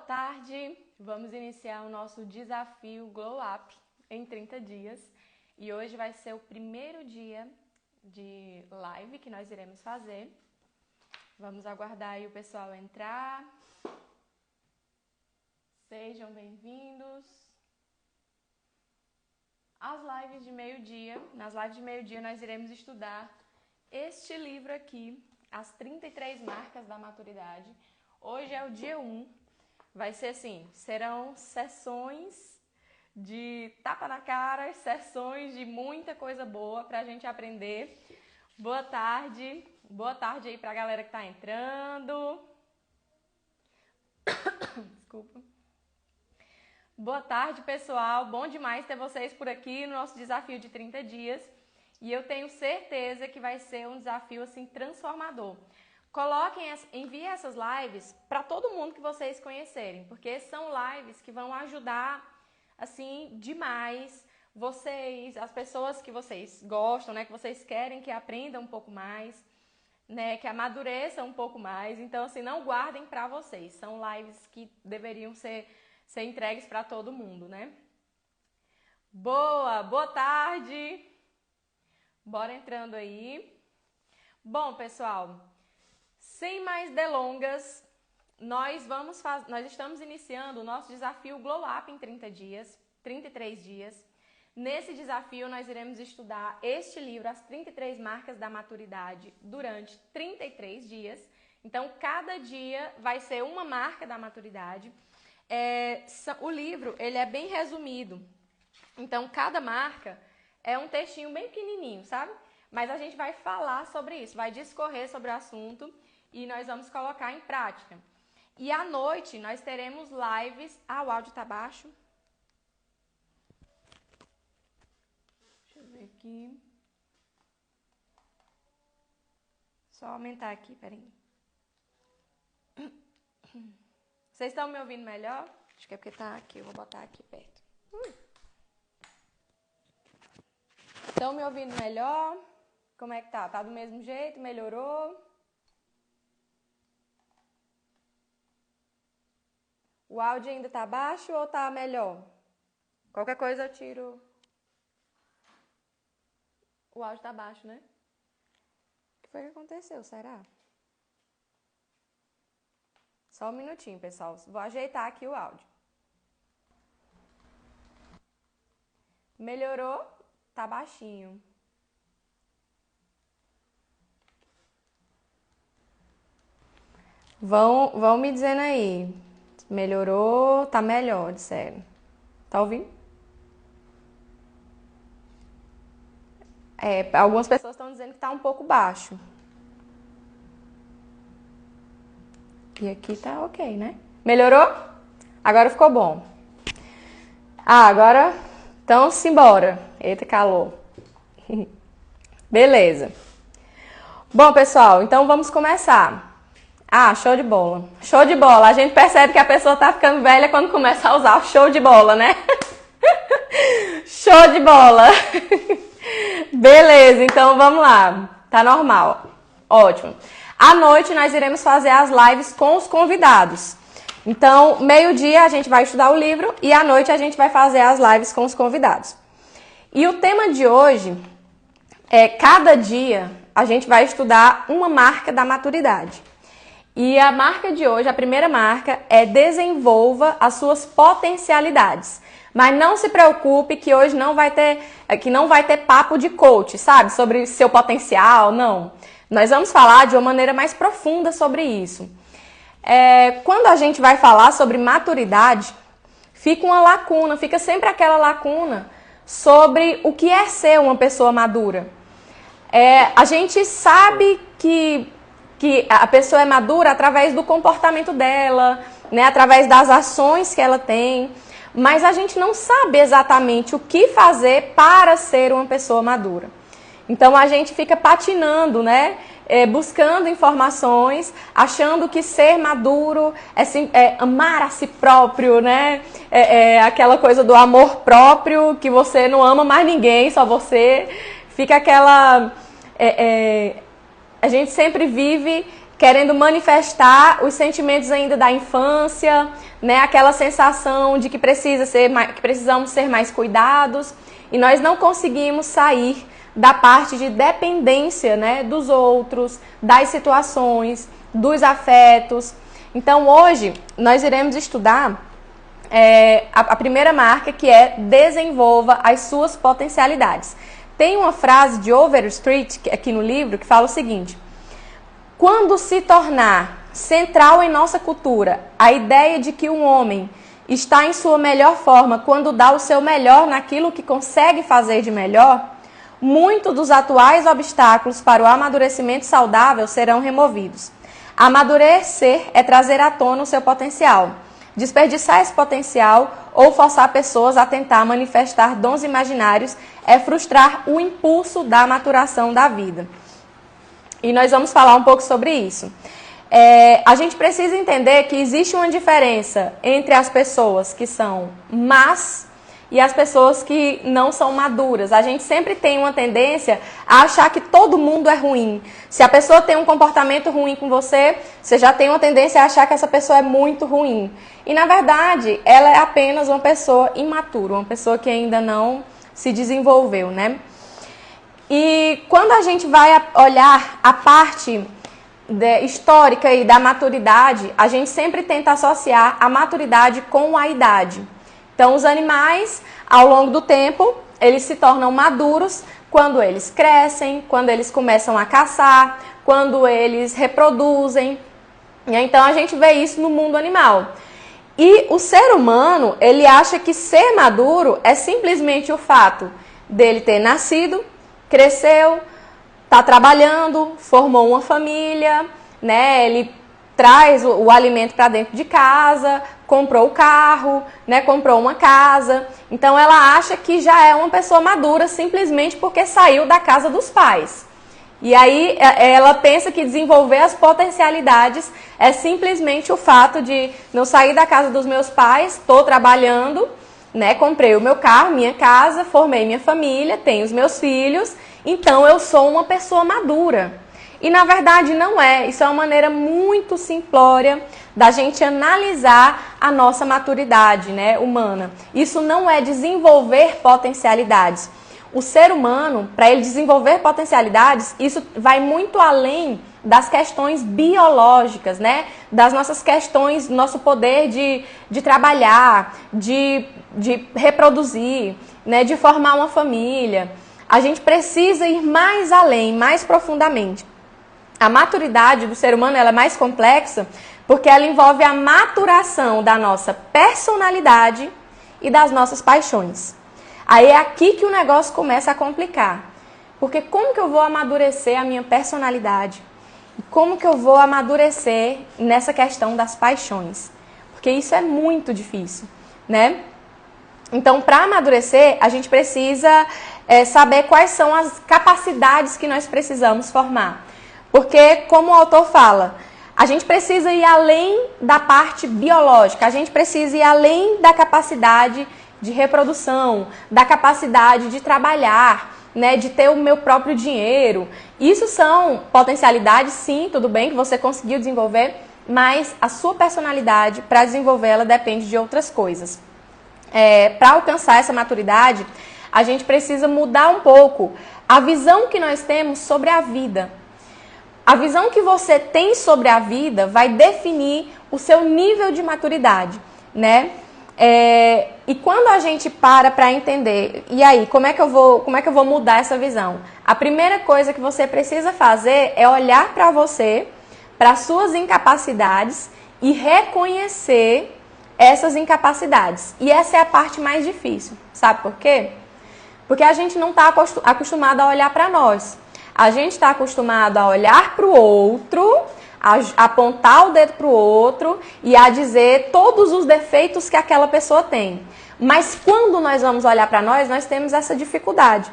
tarde, vamos iniciar o nosso desafio Glow Up em 30 dias e hoje vai ser o primeiro dia de live que nós iremos fazer. Vamos aguardar aí o pessoal entrar. Sejam bem-vindos. As lives de meio-dia, nas lives de meio-dia nós iremos estudar este livro aqui, As 33 Marcas da Maturidade. Hoje é o dia 1, vai ser assim, serão sessões de tapa na cara, sessões de muita coisa boa pra gente aprender. Boa tarde aí pra galera que tá entrando. Desculpa. Boa tarde, pessoal, bom demais ter vocês por aqui no nosso desafio de 30 dias. E eu tenho certeza que vai ser um desafio assim transformador. Enviem essas lives para todo mundo que vocês conhecerem, porque são lives que vão ajudar assim demais vocês, as pessoas que vocês gostam, né, que vocês querem que aprendam um pouco mais, né, que amadureçam um pouco mais. Então assim, não guardem para vocês. São lives que deveriam ser entregues para todo mundo, né? Boa tarde. Bora entrando aí. Bom, pessoal, sem mais delongas, nós estamos iniciando o nosso desafio Glow Up em 33 dias. Nesse desafio, nós iremos estudar este livro, As 33 Marcas da Maturidade, durante 33 dias. Então, cada dia vai ser uma marca da maturidade. O livro, ele é bem resumido. Então, cada marca é um textinho bem pequenininho, sabe? Mas a gente vai falar sobre isso, vai discorrer sobre o assunto e nós vamos colocar em prática. E à noite nós teremos lives... o áudio tá baixo. Deixa eu ver aqui. Só aumentar aqui, peraí. Vocês estão me ouvindo melhor? Acho que é porque tá aqui, eu vou botar aqui perto. Estão me ouvindo melhor? Como é que tá? Tá do mesmo jeito? Melhorou? O áudio ainda tá baixo ou tá melhor? Qualquer coisa eu tiro. O áudio tá baixo, né? O que foi que aconteceu? Será? Só um minutinho, pessoal. Vou ajeitar aqui o áudio. Melhorou? Tá baixinho. Vão me dizendo aí. Melhorou? Tá melhor, disseram. Tá ouvindo? Algumas pessoas estão dizendo que tá um pouco baixo. E aqui tá ok, né? Melhorou? Agora ficou bom. Agora... Então, simbora. Eita, calor. Beleza. Bom, pessoal, então vamos começar. Show de bola. Show de bola. A gente percebe que a pessoa tá ficando velha quando começa a usar o show de bola, né? Show de bola. Beleza, então vamos lá. Tá normal. Ótimo. À noite nós iremos fazer as lives com os convidados. Então, meio-dia a gente vai estudar o livro e à noite a gente vai fazer as lives com os convidados. E o tema de hoje é: cada dia a gente vai estudar uma marca da maturidade. E a marca de hoje, a primeira marca, é desenvolva as suas potencialidades. Mas não se preocupe que hoje não vai ter papo de coach, sabe? Sobre seu potencial, não. Nós vamos falar de uma maneira mais profunda sobre isso. Quando a gente vai falar sobre maturidade, fica sempre aquela lacuna sobre o que é ser uma pessoa madura. A gente sabe que a pessoa é madura através do comportamento dela, né, através das ações que ela tem, mas a gente não sabe exatamente o que fazer para ser uma pessoa madura. Então a gente fica patinando, né? Buscando informações, achando que ser maduro é amar a si próprio, né? Aquela coisa do amor próprio, que você não ama mais ninguém, só você. Fica aquela... a gente sempre vive querendo manifestar os sentimentos ainda da infância, né? Aquela sensação de que precisamos ser mais cuidados, e nós não conseguimos sair da parte de dependência, né, dos outros, das situações, dos afetos. Então hoje nós iremos estudar a primeira marca, que é desenvolva as suas potencialidades. Tem uma frase de Overstreet aqui no livro que fala o seguinte: quando se tornar central em nossa cultura a ideia de que um homem está em sua melhor forma quando dá o seu melhor naquilo que consegue fazer de melhor, muitos dos atuais obstáculos para o amadurecimento saudável serão removidos. Amadurecer é trazer à tona o seu potencial. Desperdiçar esse potencial ou forçar pessoas a tentar manifestar dons imaginários é frustrar o impulso da maturação da vida. E nós vamos falar um pouco sobre isso. A gente precisa entender que existe uma diferença entre as pessoas que são más e as pessoas que não são maduras. A gente sempre tem uma tendência a achar que todo mundo é ruim. Se a pessoa tem um comportamento ruim com você, você já tem uma tendência a achar que essa pessoa é muito ruim. E na verdade, ela é apenas uma pessoa imatura, uma pessoa que ainda não se desenvolveu, né? E quando a gente vai olhar a parte histórica e da maturidade, a gente sempre tenta associar a maturidade com a idade. Então, os animais, ao longo do tempo, eles se tornam maduros quando eles crescem, quando eles começam a caçar, quando eles reproduzem. Então, a gente vê isso no mundo animal. E o ser humano, ele acha que ser maduro é simplesmente o fato dele ter nascido, cresceu, está trabalhando, formou uma família, né? Ele traz o alimento para dentro de casa, comprou o carro, né? Comprou uma casa. Então ela acha que já é uma pessoa madura simplesmente porque saiu da casa dos pais. E aí ela pensa que desenvolver as potencialidades é simplesmente o fato de não sair da casa dos meus pais, estou trabalhando, né? Comprei o meu carro, minha casa, formei minha família, tenho os meus filhos, então eu sou uma pessoa madura. E na verdade não é. Isso é uma maneira muito simplória da gente analisar a nossa maturidade, né, humana. Isso não é desenvolver potencialidades. O ser humano, para ele desenvolver potencialidades, isso vai muito além das questões biológicas, né? Das nossas questões, nosso poder de trabalhar, de reproduzir, né? De formar uma família. A gente precisa ir mais além, mais profundamente. A maturidade do ser humano ela é mais complexa porque ela envolve a maturação da nossa personalidade e das nossas paixões. Aí é aqui que o negócio começa a complicar. Porque como que eu vou amadurecer a minha personalidade? E como que eu vou amadurecer nessa questão das paixões? Porque isso é muito difícil, né? Então, para amadurecer, a gente precisa saber quais são as capacidades que nós precisamos formar. Porque, como o autor fala, a gente precisa ir além da parte biológica, a gente precisa ir além da capacidade de reprodução, da capacidade de trabalhar, né, de ter o meu próprio dinheiro. Isso são potencialidades, sim, tudo bem, que você conseguiu desenvolver, mas a sua personalidade, para desenvolvê-la, depende de outras coisas. Para alcançar essa maturidade, a gente precisa mudar um pouco a visão que nós temos sobre a vida. A visão que você tem sobre a vida vai definir o seu nível de maturidade, né? E quando a gente para entender, e aí, como é que eu vou mudar essa visão? A primeira coisa que você precisa fazer é olhar para você, para suas incapacidades e reconhecer essas incapacidades. E essa é a parte mais difícil. Sabe por quê? Porque a gente não está acostumado a olhar para nós. A gente está acostumado a olhar para o outro, a apontar o dedo para o outro e a dizer todos os defeitos que aquela pessoa tem. Mas quando nós vamos olhar para nós temos essa dificuldade.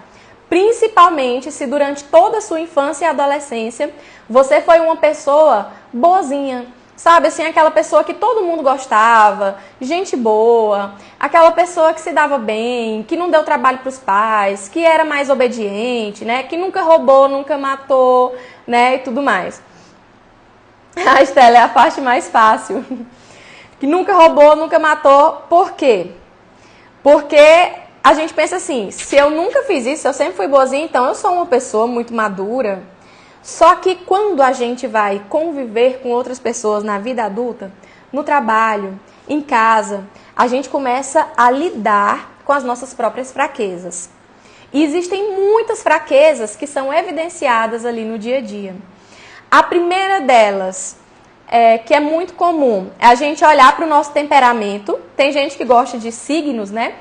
Principalmente se durante toda a sua infância e adolescência você foi uma pessoa boazinha. Sabe, assim, aquela pessoa que todo mundo gostava, gente boa, aquela pessoa que se dava bem, que não deu trabalho para os pais, que era mais obediente, né, que nunca roubou, nunca matou, né, e tudo mais. A Estela é a parte mais fácil. Que nunca roubou, nunca matou. Por quê? Porque a gente pensa assim, se eu nunca fiz isso, eu sempre fui boazinha, então eu sou uma pessoa muito madura. Só que quando a gente vai conviver com outras pessoas na vida adulta, no trabalho, em casa, a gente começa a lidar com as nossas próprias fraquezas. E existem muitas fraquezas que são evidenciadas ali no dia a dia. A primeira delas, que é muito comum, é a gente olhar para o nosso temperamento. Tem gente que gosta de signos, né?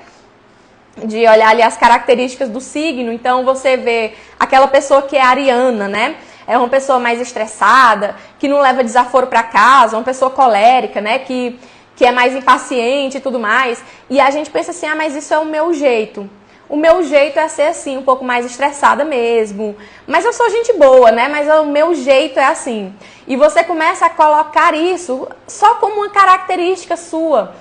De olhar ali as características do signo. Então você vê aquela pessoa que é ariana, né? É uma pessoa mais estressada, que não leva desaforo para casa, uma pessoa colérica, né? Que é mais impaciente e tudo mais. E a gente pensa assim, mas isso é o meu jeito. O meu jeito é ser assim, um pouco mais estressada mesmo. Mas eu sou gente boa, né? Mas o meu jeito é assim. E você começa a colocar isso só como uma característica sua.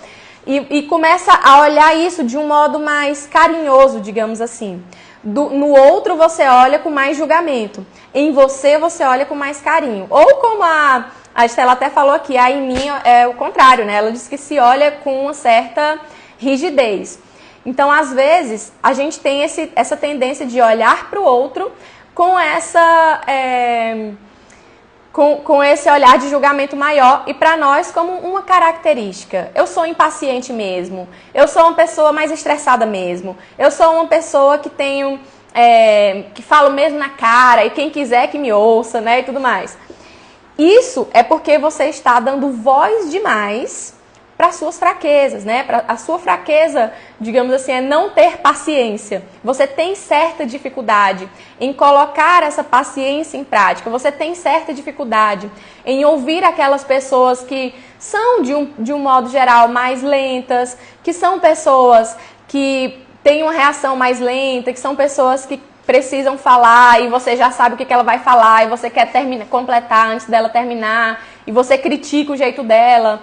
E começa a olhar isso de um modo mais carinhoso, digamos assim. No outro você olha com mais julgamento. Em você olha com mais carinho. Ou como a Estela até falou aqui, em mim é o contrário, né? Ela disse que se olha com uma certa rigidez. Então, às vezes, a gente tem essa tendência de olhar para o outro com com esse olhar de julgamento maior e para nós como uma característica. Eu sou impaciente mesmo, eu sou uma pessoa mais estressada mesmo, eu sou uma pessoa que que falo mesmo na cara e quem quiser que me ouça, né, e tudo mais. Isso é porque você está dando voz demais para as suas fraquezas, né? A sua fraqueza, digamos assim, é não ter paciência. Você tem certa dificuldade em colocar essa paciência em prática. Você tem certa dificuldade em ouvir aquelas pessoas que são, de um modo geral, mais lentas, que são pessoas que têm uma reação mais lenta, que são pessoas que precisam falar e você já sabe o que ela vai falar e você quer completar antes dela terminar e você critica o jeito dela.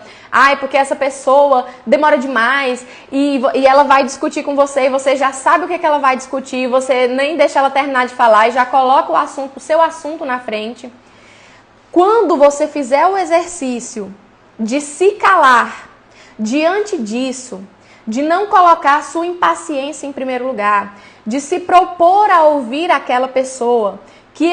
Porque essa pessoa demora demais e ela vai discutir com você e você já sabe o que ela vai discutir, você nem deixa ela terminar de falar e já coloca o seu assunto na frente. Quando você fizer o exercício de se calar diante disso, de não colocar a sua impaciência em primeiro lugar, de se propor a ouvir aquela pessoa, que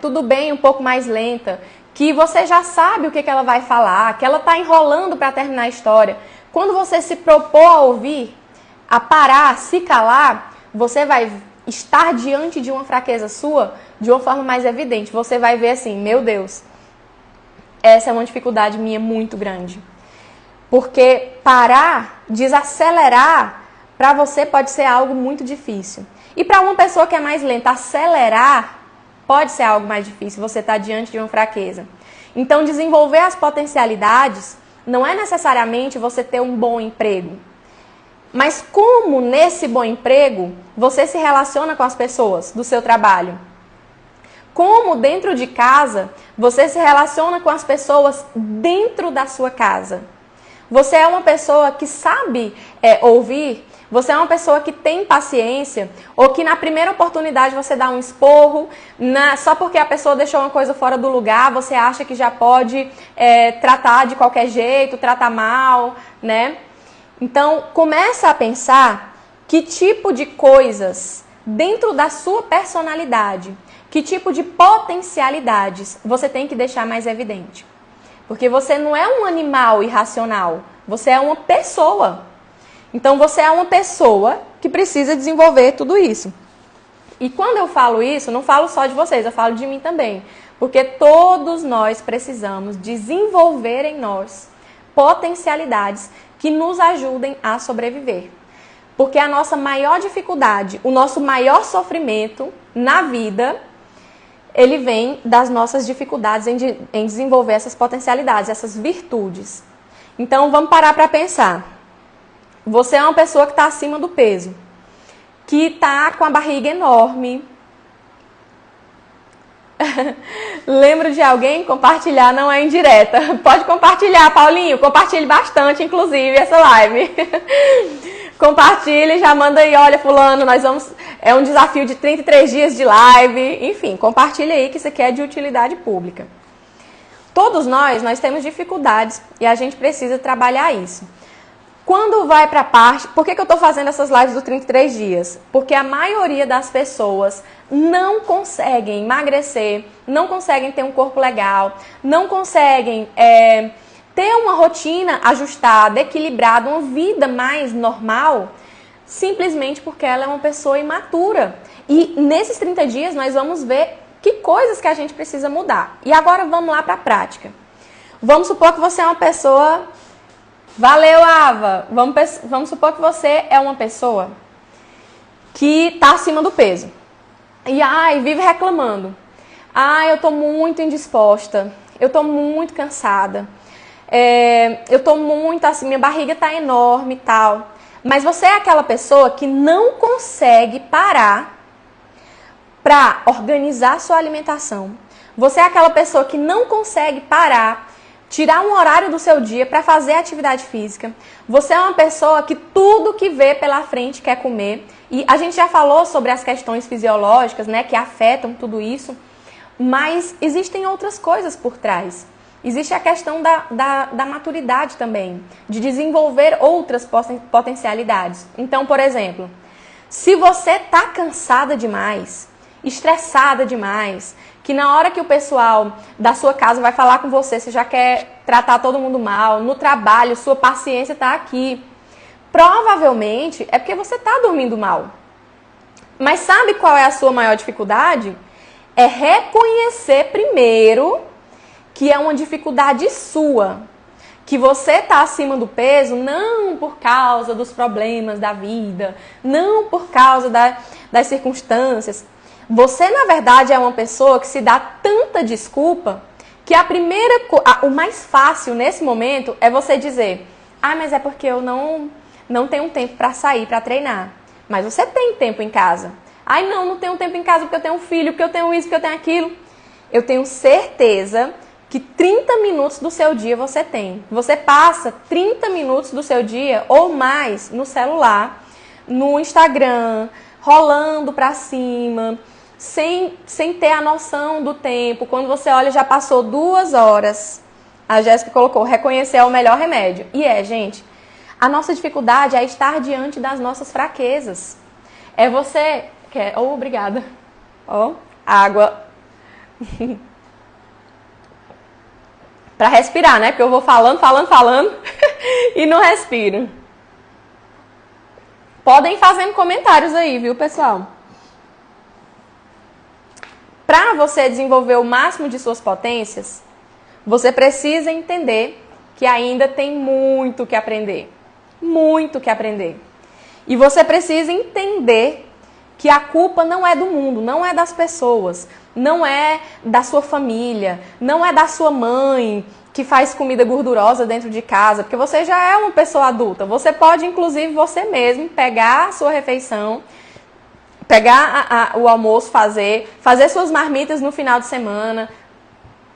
tudo bem, um pouco mais lenta, que você já sabe o que ela vai falar, que ela está enrolando para terminar a história. Quando você se propor a ouvir, a parar, a se calar, você vai estar diante de uma fraqueza sua de uma forma mais evidente. Você vai ver assim, meu Deus, essa é uma dificuldade minha muito grande. Porque parar, desacelerar, para você pode ser algo muito difícil. E para uma pessoa que é mais lenta, acelerar pode ser algo mais difícil, você está diante de uma fraqueza. Então, desenvolver as potencialidades não é necessariamente você ter um bom emprego. Mas como nesse bom emprego você se relaciona com as pessoas do seu trabalho? Como dentro de casa você se relaciona com as pessoas dentro da sua casa? Você é uma pessoa que sabe ouvir? Você é uma pessoa que tem paciência ou que na primeira oportunidade você dá um esporro, só porque a pessoa deixou uma coisa fora do lugar, você acha que já pode tratar de qualquer jeito, tratar mal, né? Então, começa a pensar que tipo de coisas dentro da sua personalidade, que tipo de potencialidades você tem que deixar mais evidente. Porque você não é um animal irracional, você é uma pessoa. Então, você é uma pessoa que precisa desenvolver tudo isso. E quando eu falo isso, não falo só de vocês, eu falo de mim também. Porque todos nós precisamos desenvolver em nós potencialidades que nos ajudem a sobreviver. Porque a nossa maior dificuldade, o nosso maior sofrimento na vida, ele vem das nossas dificuldades em desenvolver essas potencialidades, essas virtudes. Então, vamos parar para pensar. Você é uma pessoa que está acima do peso, que está com a barriga enorme. Lembro de alguém? Compartilhar não é indireta. Pode compartilhar, Paulinho. Compartilhe bastante, inclusive, essa live. Compartilhe, já manda aí, olha, fulano, é um desafio de 33 dias de live. Enfim, compartilhe aí que isso aqui é de utilidade pública. Todos nós temos dificuldades e a gente precisa trabalhar isso. Quando vai para a parte... Por que eu estou fazendo essas lives do 33 dias? Porque a maioria das pessoas não conseguem emagrecer, não conseguem ter um corpo legal, não conseguem ter uma rotina ajustada, equilibrada, uma vida mais normal, simplesmente porque ela é uma pessoa imatura. E nesses 30 dias nós vamos ver que coisas que a gente precisa mudar. E agora vamos lá para a prática. Vamos supor que você é uma pessoa... Valeu, Ava! Vamos supor que você é uma pessoa que está acima do peso. E vive reclamando. Eu estou muito indisposta. Eu estou muito cansada. Eu estou muito assim, minha barriga está enorme e tal. Mas você é aquela pessoa que não consegue parar para organizar sua alimentação. Você é aquela pessoa que não consegue parar, tirar um horário do seu dia para fazer atividade física. Você é uma pessoa que tudo que vê pela frente quer comer. E a gente já falou sobre as questões fisiológicas, né, que afetam tudo isso. Mas existem outras coisas por trás. Existe a questão da maturidade também, de desenvolver outras potencialidades. Então, por exemplo, se você está cansada demais, estressada demais, que na hora que o pessoal da sua casa vai falar com você, você já quer tratar todo mundo mal, no trabalho, sua paciência está aqui. Provavelmente é porque você está dormindo mal. Mas sabe qual é a sua maior dificuldade? É reconhecer primeiro que é uma dificuldade sua. Que você está acima do peso não por causa dos problemas da vida, não por causa das circunstâncias. Você, na verdade, é uma pessoa que se dá tanta desculpa que o mais fácil nesse momento é você dizer: mas é porque eu não tenho tempo para sair, para treinar. Mas você tem tempo em casa. Não tenho tempo em casa porque eu tenho um filho, porque eu tenho isso, porque eu tenho aquilo. Eu tenho certeza que 30 minutos do seu dia você tem. Você passa 30 minutos do seu dia ou mais no celular, no Instagram, rolando para cima, sem ter a noção do tempo. Quando você olha, já passou 2 horas. A Jéssica colocou: reconhecer é o melhor remédio. E gente, a nossa dificuldade é estar diante das nossas fraquezas. É você... obrigada. Água. Para respirar, né? Porque eu vou falando e não respiro. Podem ir fazendo comentários aí, viu, pessoal? Para você desenvolver o máximo de suas potências, você precisa entender que ainda tem muito que aprender. Muito que aprender. E você precisa entender que a culpa não é do mundo, não é das pessoas, não é da sua família, não é da sua mãe que faz comida gordurosa dentro de casa, porque você já é uma pessoa adulta. Você pode, inclusive, você mesmo pegar a sua refeição, pegar o almoço, fazer suas marmitas no final de semana,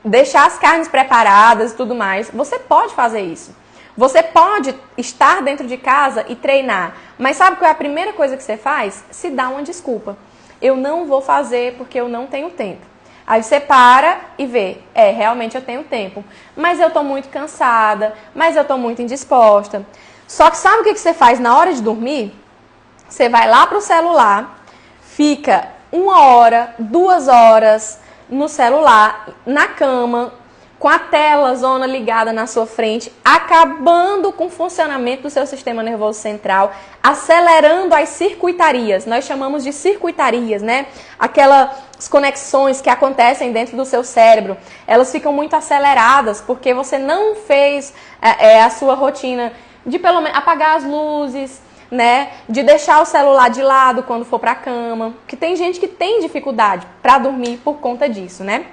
deixar as carnes preparadas e tudo mais. Você pode fazer isso. Você pode estar dentro de casa e treinar, mas sabe qual é a primeira coisa que você faz? Se dá uma desculpa. Eu não vou fazer porque eu não tenho tempo. Aí você para e vê, realmente eu tenho tempo, mas eu estou muito cansada, mas eu estou muito indisposta. Só que sabe o que você faz na hora de dormir? Você vai lá para o celular, fica 1 hora, 2 horas no celular, na cama, com a tela zona ligada na sua frente, acabando com o funcionamento do seu sistema nervoso central, acelerando as circuitarias. Nós chamamos de circuitarias, né? Aquelas conexões que acontecem dentro do seu cérebro. Elas ficam muito aceleradas porque você não fez a sua rotina de pelo menos apagar as luzes, né? De deixar o celular de lado quando for para a cama. Porque tem gente que tem dificuldade para dormir por conta disso, né?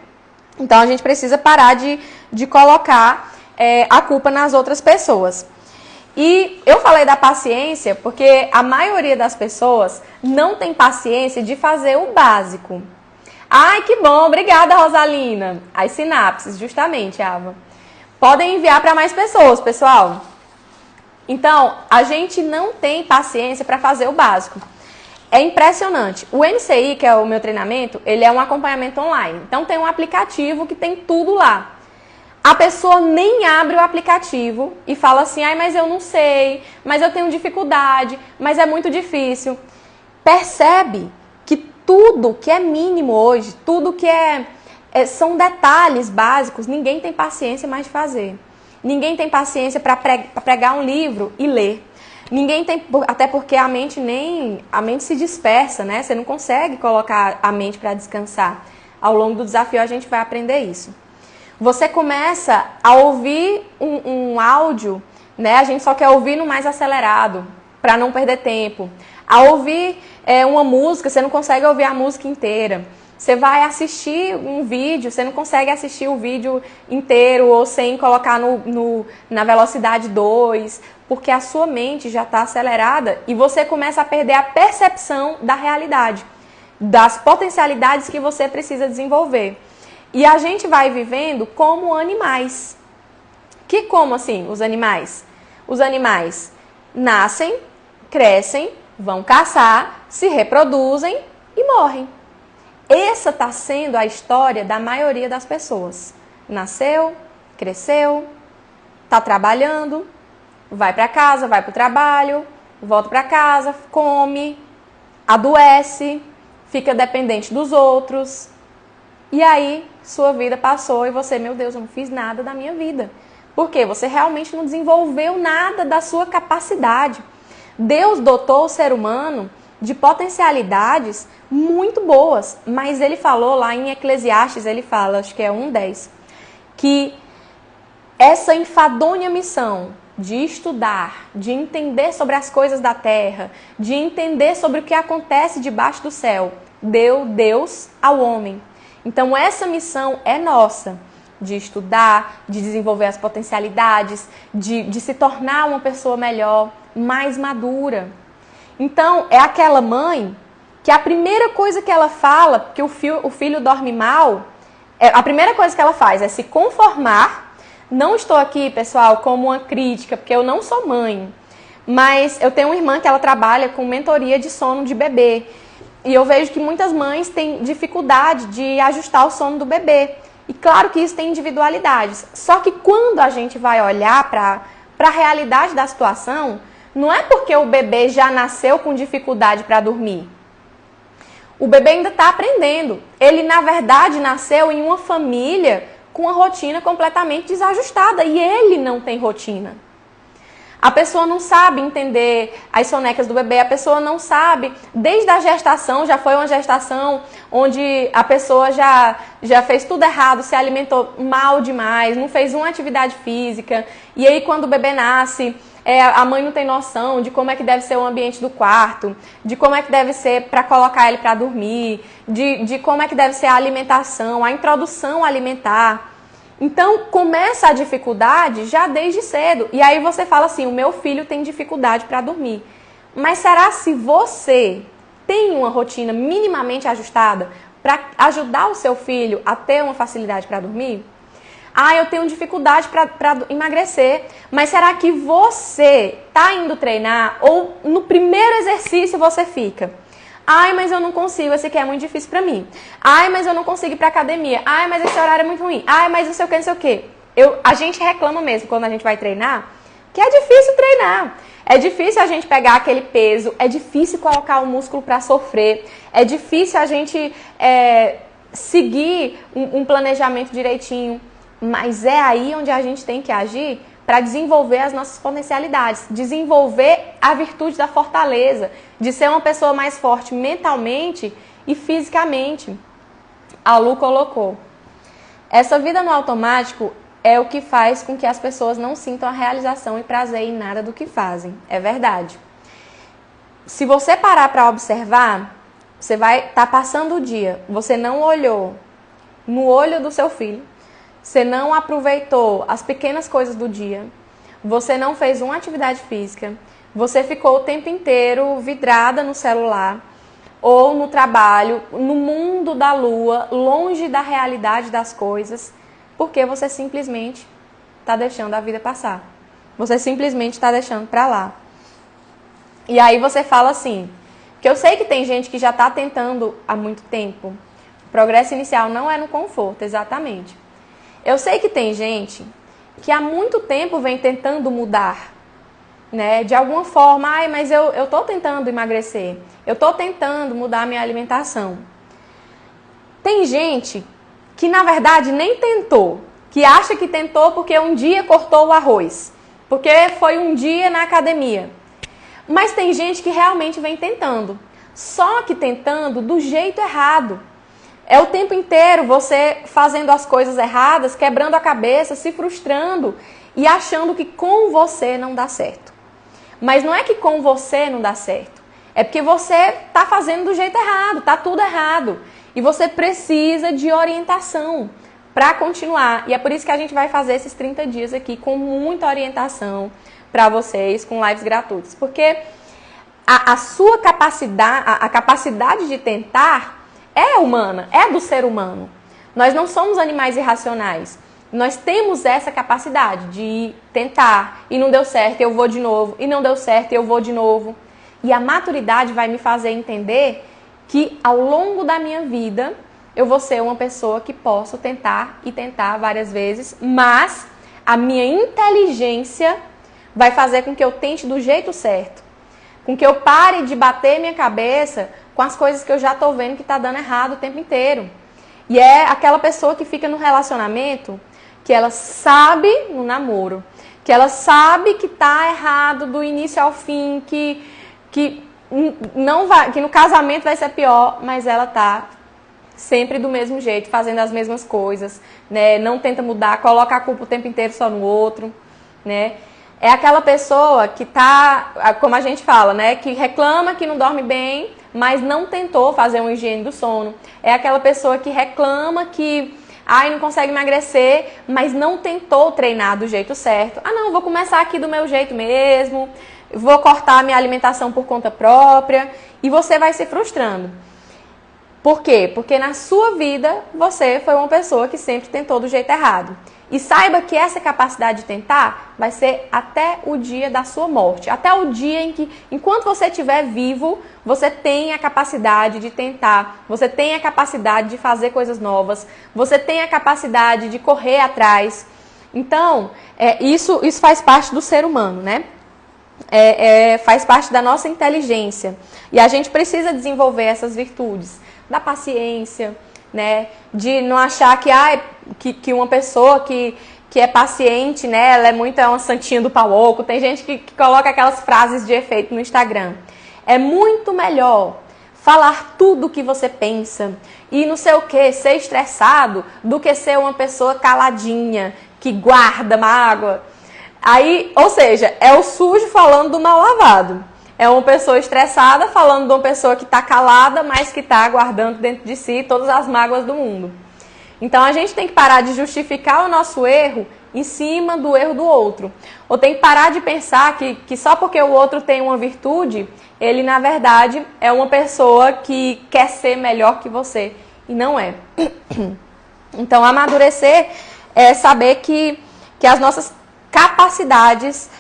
Então, a gente precisa parar de colocar a culpa nas outras pessoas. E eu falei da paciência porque a maioria das pessoas não tem paciência de fazer o básico. Ai, que bom, obrigada, Rosalina. As sinapses, justamente, Ava. Podem enviar para mais pessoas, pessoal. Então, a gente não tem paciência para fazer o básico. É impressionante. O MCI, que é o meu treinamento, ele é um acompanhamento online. Então, tem um aplicativo que tem tudo lá. A pessoa nem abre o aplicativo e fala assim, ai, mas eu não sei, mas eu tenho dificuldade, mas é muito difícil. Percebe que tudo que é mínimo hoje, tudo que são detalhes básicos, ninguém tem paciência mais de fazer. Ninguém tem paciência para pregar um livro e ler. Ninguém tem, até porque a mente se dispersa, né? Você não consegue colocar a mente para descansar. Ao longo do desafio a gente vai aprender isso. Você começa a ouvir um áudio, né? A gente só quer ouvir no mais acelerado, para não perder tempo. A ouvir uma música, você não consegue ouvir a música inteira. Você vai assistir um vídeo, você não consegue assistir o vídeo inteiro ou sem colocar na velocidade 2, porque a sua mente já está acelerada e você começa a perder a percepção da realidade, das potencialidades que você precisa desenvolver. E a gente vai vivendo como animais. Que como assim os animais? Os animais nascem, crescem, vão caçar, se reproduzem e morrem. Essa está sendo a história da maioria das pessoas. Nasceu, cresceu, está trabalhando, vai para casa, vai para o trabalho, volta para casa, come, adoece, fica dependente dos outros. E aí, sua vida passou e você, meu Deus, eu não fiz nada da minha vida. Por quê? Você realmente não desenvolveu nada da sua capacidade. Deus dotou o ser humano de potencialidades muito boas, mas ele falou lá em Eclesiastes, ele fala, acho que é 1:10, que essa enfadonha missão de estudar, de entender sobre as coisas da terra, de entender sobre o que acontece debaixo do céu, deu Deus ao homem. Então essa missão é nossa, de estudar, de desenvolver as potencialidades, de se tornar uma pessoa melhor, mais madura. Então é aquela mãe que a primeira coisa que ela fala, que o filho dorme mal, a primeira coisa que ela faz é se conformar. Não estou aqui, pessoal, como uma crítica, porque eu não sou mãe, mas eu tenho uma irmã que ela trabalha com mentoria de sono de bebê. E eu vejo que muitas mães têm dificuldade de ajustar o sono do bebê. E claro que isso tem individualidades. Só que quando a gente vai olhar para a realidade da situação, não é porque o bebê já nasceu com dificuldade para dormir. O bebê ainda está aprendendo. Ele, na verdade, nasceu em uma família com uma rotina completamente desajustada. E ele não tem rotina. A pessoa não sabe entender as sonecas do bebê, a pessoa não sabe, desde a gestação, já foi uma gestação onde a pessoa já fez tudo errado, se alimentou mal demais, não fez uma atividade física, e aí quando o bebê nasce, a mãe não tem noção de como é que deve ser o ambiente do quarto, de como é que deve ser para colocar ele para dormir, de como é que deve ser a alimentação, a introdução alimentar. Então, começa a dificuldade já desde cedo. E aí você fala assim, o meu filho tem dificuldade para dormir. Mas será se você tem uma rotina minimamente ajustada para ajudar o seu filho a ter uma facilidade para dormir? Ah, eu tenho dificuldade para emagrecer. Mas será que você está indo treinar ou no primeiro exercício você fica? Ai, mas eu não consigo, esse aqui é muito difícil pra mim. Ai, mas eu não consigo ir pra academia. Ai, mas esse horário é muito ruim. Ai, mas não sei o que, não sei o que. A gente reclama mesmo quando a gente vai treinar, que é difícil treinar. É difícil a gente pegar aquele peso, é difícil colocar o músculo pra sofrer, é difícil a gente seguir um planejamento direitinho. Mas é aí onde a gente tem que agir para desenvolver as nossas potencialidades, desenvolver a virtude da fortaleza, de ser uma pessoa mais forte mentalmente e fisicamente. A Lu colocou. Essa vida no automático é o que faz com que as pessoas não sintam a realização e prazer em nada do que fazem. É verdade. Se você parar para observar, você vai estar passando o dia, você não olhou no olho do seu filho, você não aproveitou as pequenas coisas do dia, você não fez uma atividade física, você ficou o tempo inteiro vidrada no celular ou no trabalho, no mundo da lua, longe da realidade das coisas, porque você simplesmente está deixando a vida passar. Você simplesmente está deixando para lá. E aí você fala assim, que eu sei que tem gente que já está tentando há muito tempo. O progresso inicial não é no conforto, exatamente. Eu sei que tem gente que há muito tempo vem tentando mudar, né? De alguma forma, ai, mas eu tô tentando emagrecer, eu tô tentando mudar a minha alimentação. Tem gente que, na verdade, nem tentou, que acha que tentou porque um dia cortou o arroz, porque foi um dia na academia. Mas tem gente que realmente vem tentando, só que tentando do jeito errado. É o tempo inteiro você fazendo as coisas erradas, quebrando a cabeça, se frustrando e achando que com você não dá certo. Mas não é que com você não dá certo, é porque você está fazendo do jeito errado, está tudo errado. E você precisa de orientação para continuar. E é por isso que a gente vai fazer esses 30 dias aqui com muita orientação para vocês, com lives gratuitas. Porque a sua capacidade, a capacidade de tentar é humana, é do ser humano. Nós não somos animais irracionais. Nós temos essa capacidade de tentar e não deu certo, eu vou de novo, e não deu certo, eu vou de novo. E a maturidade vai me fazer entender que ao longo da minha vida eu vou ser uma pessoa que posso tentar e tentar várias vezes, mas a minha inteligência vai fazer com que eu tente do jeito certo, com que eu pare de bater minha cabeça com as coisas que eu já tô vendo que tá dando errado o tempo inteiro. E é aquela pessoa que fica no relacionamento que ela sabe no namoro, que ela sabe que tá errado do início ao fim, que não vai, que no casamento vai ser pior, mas ela tá sempre do mesmo jeito, fazendo as mesmas coisas, né? Não tenta mudar, coloca a culpa o tempo inteiro só no outro, né? É aquela pessoa que tá, como a gente fala, né? Que reclama que não dorme bem, mas não tentou fazer uma higiene do sono. É aquela pessoa que reclama que não consegue emagrecer, mas não tentou treinar do jeito certo. Não, vou começar aqui do meu jeito mesmo, vou cortar a minha alimentação por conta própria, e você vai se frustrando. Por quê? Porque na sua vida você foi uma pessoa que sempre tentou do jeito errado. E saiba que essa capacidade de tentar vai ser até o dia da sua morte. Até o dia em que, enquanto você estiver vivo, você tem a capacidade de tentar. Você tem a capacidade de fazer coisas novas. Você tem a capacidade de correr atrás. Então, isso faz parte do ser humano, né? Faz parte da nossa inteligência. E a gente precisa desenvolver essas virtudes. Da paciência, né? De não achar que uma pessoa que é paciente, né? Ela é uma santinha do pau oco. Tem gente que coloca aquelas frases de efeito no Instagram. É muito melhor falar tudo o que você pensa e não sei o que, ser estressado, do que ser uma pessoa caladinha, que guarda mágoa. Aí, ou seja, é o sujo falando do mal lavado. É uma pessoa estressada falando de uma pessoa que está calada, mas que está guardando dentro de si todas as mágoas do mundo. Então a gente tem que parar de justificar o nosso erro em cima do erro do outro. Ou tem que parar de pensar que só porque o outro tem uma virtude, ele na verdade é uma pessoa que quer ser melhor que você. E não é. Então amadurecer é saber que as nossas capacidades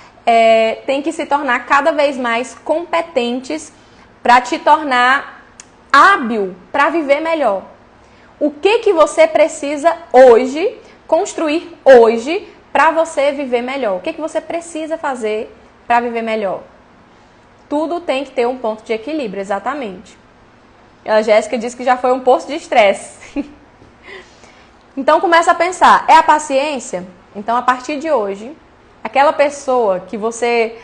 tem que se tornar cada vez mais competentes para te tornar hábil para viver melhor. O que você precisa hoje, construir hoje, para você viver melhor? O que você precisa fazer para viver melhor? Tudo tem que ter um ponto de equilíbrio, exatamente. A Jéssica disse que já foi um poço de estresse. Então começa a pensar, é a paciência? Então a partir de hoje, aquela pessoa que você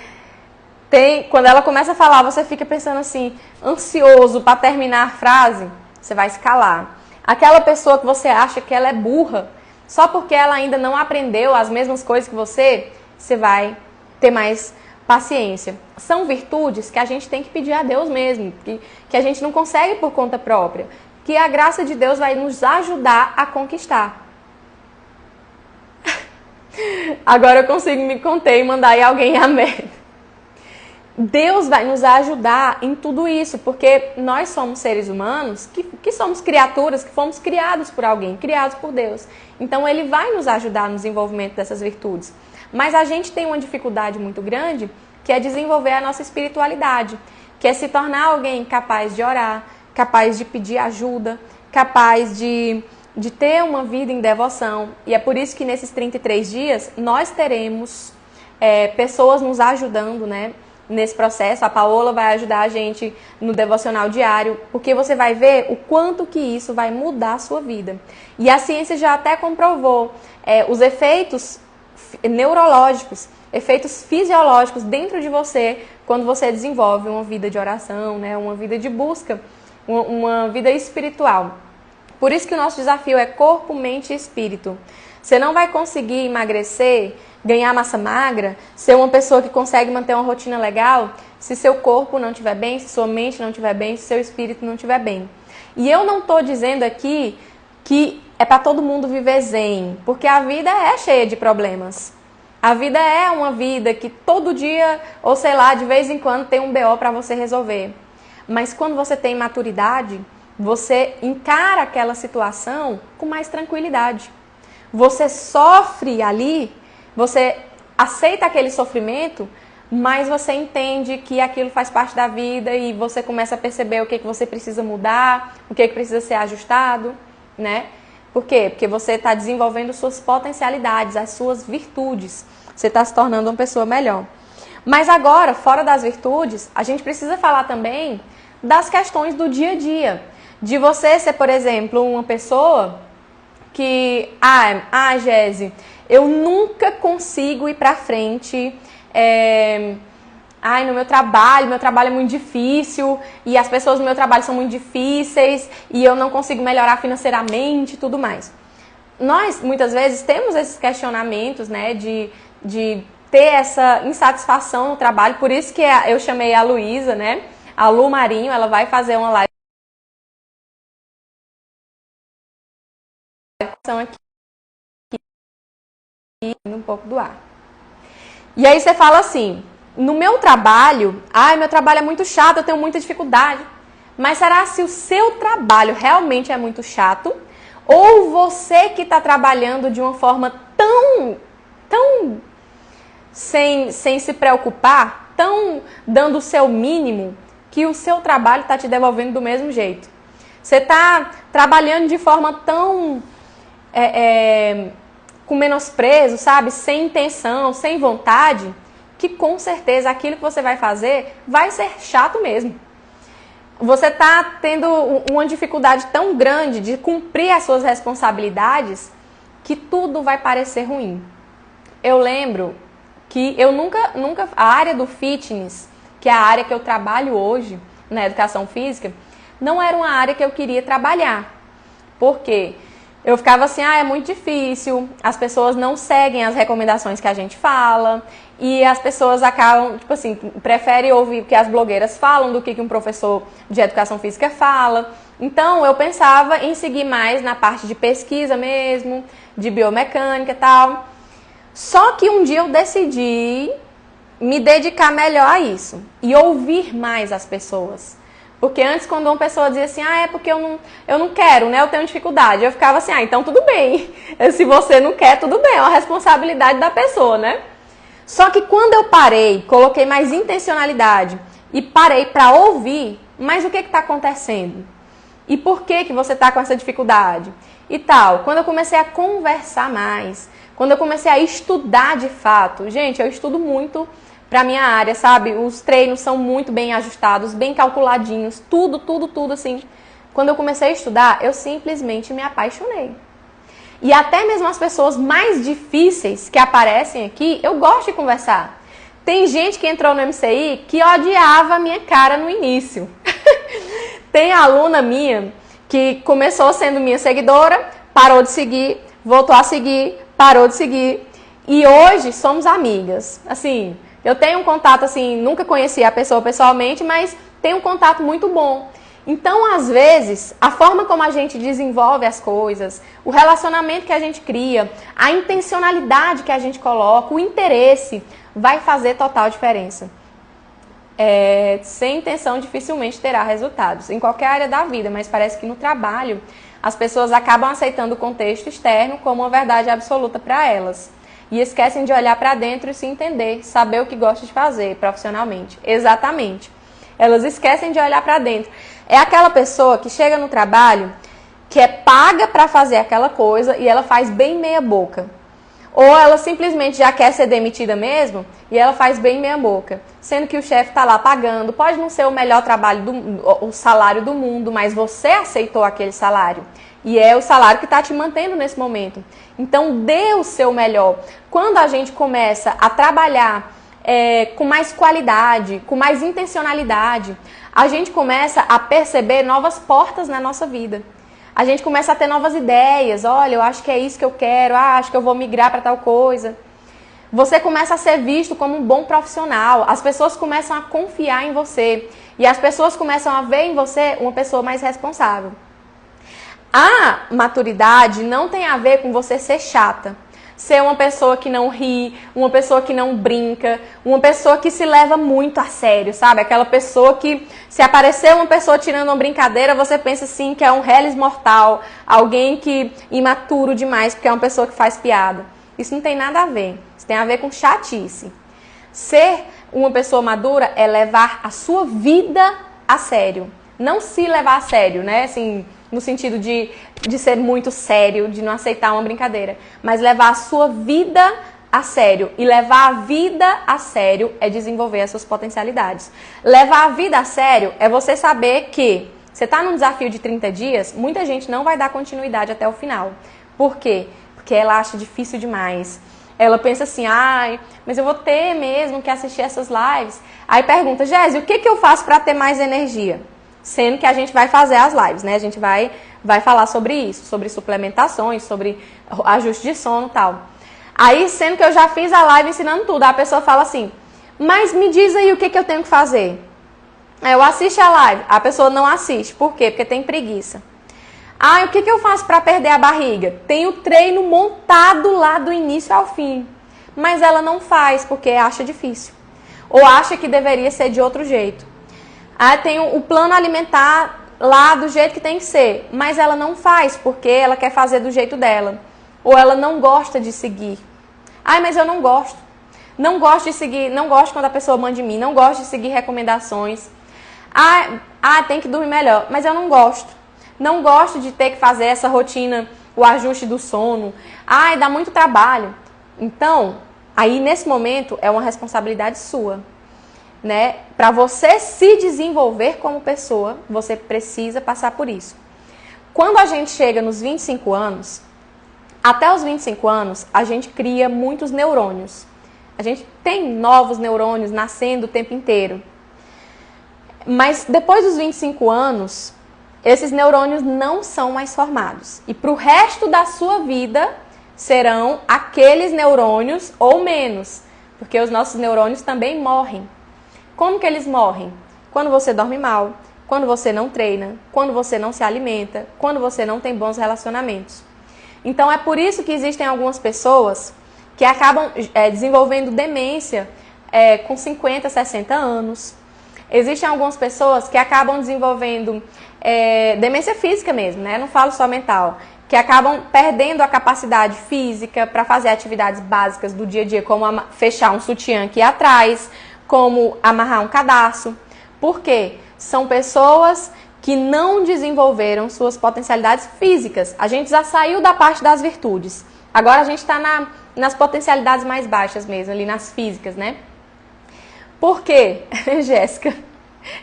tem, quando ela começa a falar, você fica pensando assim, ansioso para terminar a frase, você vai se calar. Aquela pessoa que você acha que ela é burra, só porque ela ainda não aprendeu as mesmas coisas que você vai ter mais paciência. São virtudes que a gente tem que pedir a Deus mesmo, que a gente não consegue por conta própria, que a graça de Deus vai nos ajudar a conquistar. Agora eu consigo me conter e mandar aí alguém amém. Deus vai nos ajudar em tudo isso, porque nós somos seres humanos que somos criaturas, que fomos criados por alguém, criados por Deus. Então Ele vai nos ajudar no desenvolvimento dessas virtudes. Mas a gente tem uma dificuldade muito grande, que é desenvolver a nossa espiritualidade, que é se tornar alguém capaz de orar, capaz de pedir ajuda, capaz de de ter uma vida em devoção. E é por isso que nesses 33 dias nós teremos pessoas nos ajudando, né, nesse processo. A Paola vai ajudar a gente no devocional diário, porque você vai ver o quanto que isso vai mudar a sua vida. E a ciência já até comprovou os efeitos neurológicos, efeitos fisiológicos dentro de você quando você desenvolve uma vida de oração, né, uma vida de busca, uma vida espiritual. Por isso que o nosso desafio é corpo, mente e espírito. Você não vai conseguir emagrecer, ganhar massa magra, ser uma pessoa que consegue manter uma rotina legal, se seu corpo não estiver bem, se sua mente não estiver bem, se seu espírito não estiver bem. E eu não estou dizendo aqui que é para todo mundo viver zen, porque a vida é cheia de problemas. A vida é uma vida que todo dia, ou sei lá, de vez em quando tem um BO para você resolver. Mas quando você tem maturidade, você encara aquela situação com mais tranquilidade. Você sofre ali, você aceita aquele sofrimento, mas você entende que aquilo faz parte da vida e você começa a perceber o que você precisa mudar, o que precisa ser ajustado, né? Por quê? Porque você está desenvolvendo suas potencialidades, as suas virtudes. Você está se tornando uma pessoa melhor. Mas agora, fora das virtudes, a gente precisa falar também das questões do dia a dia. De você ser, por exemplo, uma pessoa que... Gési, eu nunca consigo ir pra frente. No meu trabalho é muito difícil. E as pessoas no meu trabalho são muito difíceis. E eu não consigo melhorar financeiramente e tudo mais. Nós, muitas vezes, temos esses questionamentos, né? De ter essa insatisfação no trabalho. Por isso que eu chamei a Luísa, né? A Lu Marinho, ela vai fazer uma live aqui um pouco do ar. E aí você fala assim, no meu trabalho, meu trabalho é muito chato, eu tenho muita dificuldade. Mas será se o seu trabalho realmente é muito chato? Ou você que está trabalhando de uma forma tão sem se preocupar, tão dando o seu mínimo, que o seu trabalho está te devolvendo do mesmo jeito? Você está trabalhando de forma tão... com menosprezo, sabe? Sem intenção, sem vontade, que com certeza aquilo que você vai fazer vai ser chato mesmo. Você está tendo uma dificuldade tão grande de cumprir as suas responsabilidades que tudo vai parecer ruim. Eu lembro que eu nunca a área do fitness, que é a área que eu trabalho hoje, na educação física, não era uma área que eu queria trabalhar. Por quê? Eu ficava assim, é muito difícil, as pessoas não seguem as recomendações que a gente fala, e as pessoas acabam, tipo assim, preferem ouvir o que as blogueiras falam do que um professor de educação física fala. Então, eu pensava em seguir mais na parte de pesquisa mesmo, de biomecânica e tal. Só que um dia eu decidi me dedicar melhor a isso e ouvir mais as pessoas. Porque antes, quando uma pessoa dizia assim, é porque eu não quero, né? Eu tenho dificuldade. Eu ficava assim, então tudo bem. Se você não quer, tudo bem. É uma responsabilidade da pessoa, né? Só que quando eu parei, coloquei mais intencionalidade e parei para ouvir, mas o que está acontecendo? E por que você está com essa dificuldade? E tal. Quando eu comecei a conversar mais, quando eu comecei a estudar de fato, gente, eu estudo muito para minha área, sabe? Os treinos são muito bem ajustados, bem calculadinhos, tudo assim. Quando eu comecei a estudar, eu simplesmente me apaixonei. E até mesmo as pessoas mais difíceis que aparecem aqui, eu gosto de conversar. Tem gente que entrou no MCI que odiava a minha cara no início. Tem aluna minha que começou sendo minha seguidora, parou de seguir, voltou a seguir, parou de seguir. E hoje somos amigas. Assim, eu tenho um contato, assim, nunca conheci a pessoa pessoalmente, mas tenho um contato muito bom. Então, às vezes, a forma como a gente desenvolve as coisas, o relacionamento que a gente cria, a intencionalidade que a gente coloca, o interesse, vai fazer total diferença. Sem intenção, dificilmente terá resultados, em qualquer área da vida, mas parece que no trabalho, as pessoas acabam aceitando o contexto externo como uma verdade absoluta para elas. E esquecem de olhar para dentro e se entender, saber o que gosta de fazer profissionalmente. Exatamente. Elas esquecem de olhar para dentro. É aquela pessoa que chega no trabalho que é paga para fazer aquela coisa e ela faz bem meia boca. Ou ela simplesmente já quer ser demitida mesmo e ela faz bem meia boca. Sendo que o chefe está lá pagando. Pode não ser o melhor trabalho, o salário do mundo, mas você aceitou aquele salário. E é o salário que está te mantendo nesse momento. Então dê o seu melhor. Quando a gente começa a trabalhar com mais qualidade, com mais intencionalidade, a gente começa a perceber novas portas na nossa vida. A gente começa a ter novas ideias. Olha, eu acho que é isso que eu quero. Acho que eu vou migrar para tal coisa. Você começa a ser visto como um bom profissional. As pessoas começam a confiar em você. E as pessoas começam a ver em você uma pessoa mais responsável. A maturidade não tem a ver com você ser chata. Ser uma pessoa que não ri, uma pessoa que não brinca, uma pessoa que se leva muito a sério, sabe? Aquela pessoa que, se aparecer uma pessoa tirando uma brincadeira, você pensa assim que é um Hellis mortal, alguém que imaturo demais, porque é uma pessoa que faz piada. Isso não tem nada a ver. Isso tem a ver com chatice. Ser uma pessoa madura é levar a sua vida a sério. Não se levar a sério, né? Assim, no sentido de ser muito sério, de não aceitar uma brincadeira. Mas levar a sua vida a sério. E levar a vida a sério é desenvolver as suas potencialidades. Levar a vida a sério é você saber que você está num desafio de 30 dias, muita gente não vai dar continuidade até o final. Por quê? Porque ela acha difícil demais. Ela pensa assim, mas eu vou ter mesmo que assistir essas lives. Aí pergunta, Jéssica, o que eu faço para ter mais energia? Sendo que a gente vai fazer as lives, né? A gente vai falar sobre isso, sobre suplementações, sobre ajuste de sono e tal. Aí, sendo que eu já fiz a live ensinando tudo, a pessoa fala assim, mas me diz aí o que eu tenho que fazer. Aí eu assisto a live, a pessoa não assiste. Por quê? Porque tem preguiça. O que eu faço para perder a barriga? Tem o treino montado lá do início ao fim. Mas ela não faz porque acha difícil. Ou acha que deveria ser de outro jeito. Tem o plano alimentar lá do jeito que tem que ser, mas ela não faz porque ela quer fazer do jeito dela. Ou ela não gosta de seguir. Mas eu não gosto. Não gosto de seguir, não gosto quando a pessoa manda de mim, não gosto de seguir recomendações. Tem que dormir melhor, mas eu não gosto. Não gosto de ter que fazer essa rotina, o ajuste do sono. Dá muito trabalho. Então, aí nesse momento é uma responsabilidade sua. Né? Para você se desenvolver como pessoa, você precisa passar por isso. Quando a gente chega nos 25 anos, até os 25 anos, a gente cria muitos neurônios. A gente tem novos neurônios nascendo o tempo inteiro. Mas depois dos 25 anos, esses neurônios não são mais formados. E para o resto da sua vida, serão aqueles neurônios ou menos. Porque os nossos neurônios também morrem. Como que eles morrem? Quando você dorme mal, quando você não treina, quando você não se alimenta, quando você não tem bons relacionamentos. Então é por isso que existem algumas pessoas que acabam desenvolvendo demência com 50, 60 anos. Existem algumas pessoas que acabam desenvolvendo demência física mesmo, né? Não falo só mental. Que acabam perdendo a capacidade física para fazer atividades básicas do dia a dia, como fechar um sutiã aqui atrás, como amarrar um cadarço. Por quê? São pessoas que não desenvolveram suas potencialidades físicas. A gente já saiu da parte das virtudes. Agora a gente está nas potencialidades mais baixas mesmo, ali nas físicas, né? Por quê? Jéssica,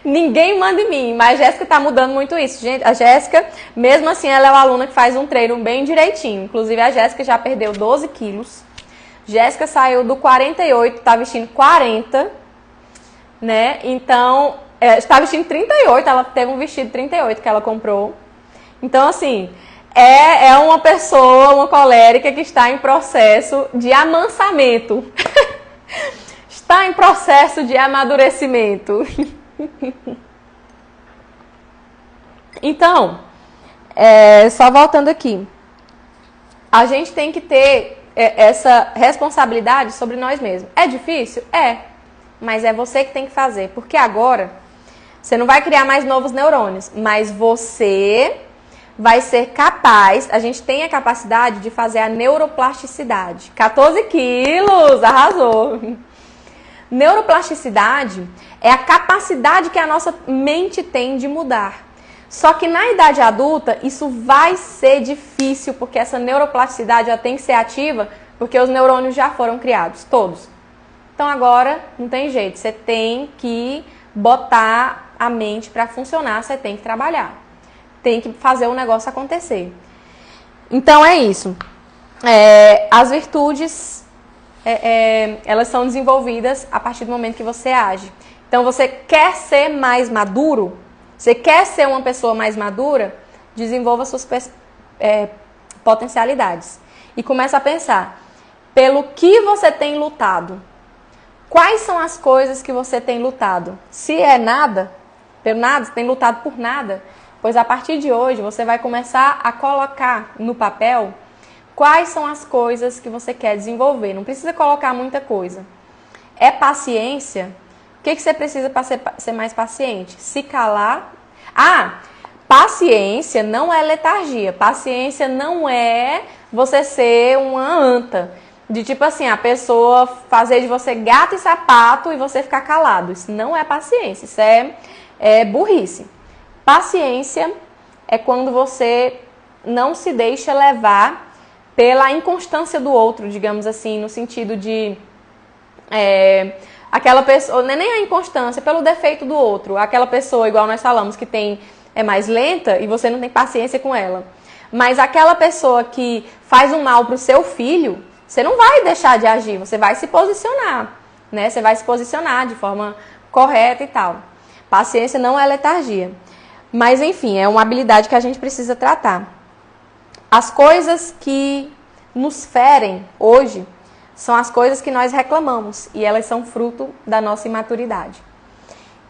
ninguém manda em mim, mas a Jéssica está mudando muito isso. Gente, a Jéssica, mesmo assim, ela é uma aluna que faz um treino bem direitinho. Inclusive, a Jéssica já perdeu 12 quilos. Jéssica saiu do 48, está vestindo 40, né? Então, está vestindo 38, ela teve um vestido 38 que ela comprou. Então, assim, é uma pessoa, uma colérica que está em processo de amansamento. Está em processo de amadurecimento. Então, só voltando aqui. A gente tem que ter essa responsabilidade sobre nós mesmos. É difícil? Mas é você que tem que fazer. Porque agora, você não vai criar mais novos neurônios, mas você vai ser capaz, a gente tem a capacidade de fazer a neuroplasticidade. 14 quilos, arrasou! Neuroplasticidade é a capacidade que a nossa mente tem de mudar. Só que na idade adulta, isso vai ser difícil, porque essa neuroplasticidade já tem que ser ativa, porque os neurônios já foram criados, todos. Então agora, não tem jeito, você tem que botar a mente para funcionar, você tem que trabalhar. Tem que fazer o negócio acontecer. Então é isso. As virtudes, elas são desenvolvidas a partir do momento que você age. Então você quer ser mais maduro? Você quer ser uma pessoa mais madura? Desenvolva suas potencialidades. E começa a pensar, pelo que você tem lutado? Quais são as coisas que você tem lutado? Se é nada, pelo nada, você tem lutado por nada, pois a partir de hoje você vai começar a colocar no papel quais são as coisas que você quer desenvolver. Não precisa colocar muita coisa. É paciência? O que você precisa para ser mais paciente? Se calar. Paciência não é letargia. Paciência não é você ser uma anta. De tipo assim, a pessoa fazer de você gato e sapato e você ficar calado. Isso não é paciência, isso é burrice. Paciência é quando você não se deixa levar pela inconstância do outro, digamos assim, no sentido de aquela pessoa, nem a inconstância, pelo defeito do outro. Aquela pessoa, igual nós falamos, que é mais lenta e você não tem paciência com ela. Mas aquela pessoa que faz um mal pro seu filho, você não vai deixar de agir, você vai se posicionar, né? Você vai se posicionar de forma correta e tal. Paciência não é letargia. Mas, enfim, é uma habilidade que a gente precisa tratar. As coisas que nos ferem hoje são as coisas que nós reclamamos e elas são fruto da nossa imaturidade.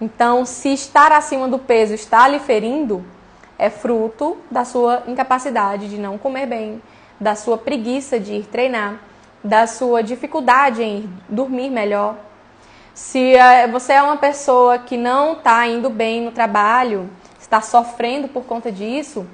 Então, se estar acima do peso está lhe ferindo, é fruto da sua incapacidade de não comer bem, da sua preguiça de ir treinar, da sua dificuldade em dormir melhor. Se você é uma pessoa que não está indo bem no trabalho, está sofrendo por conta disso,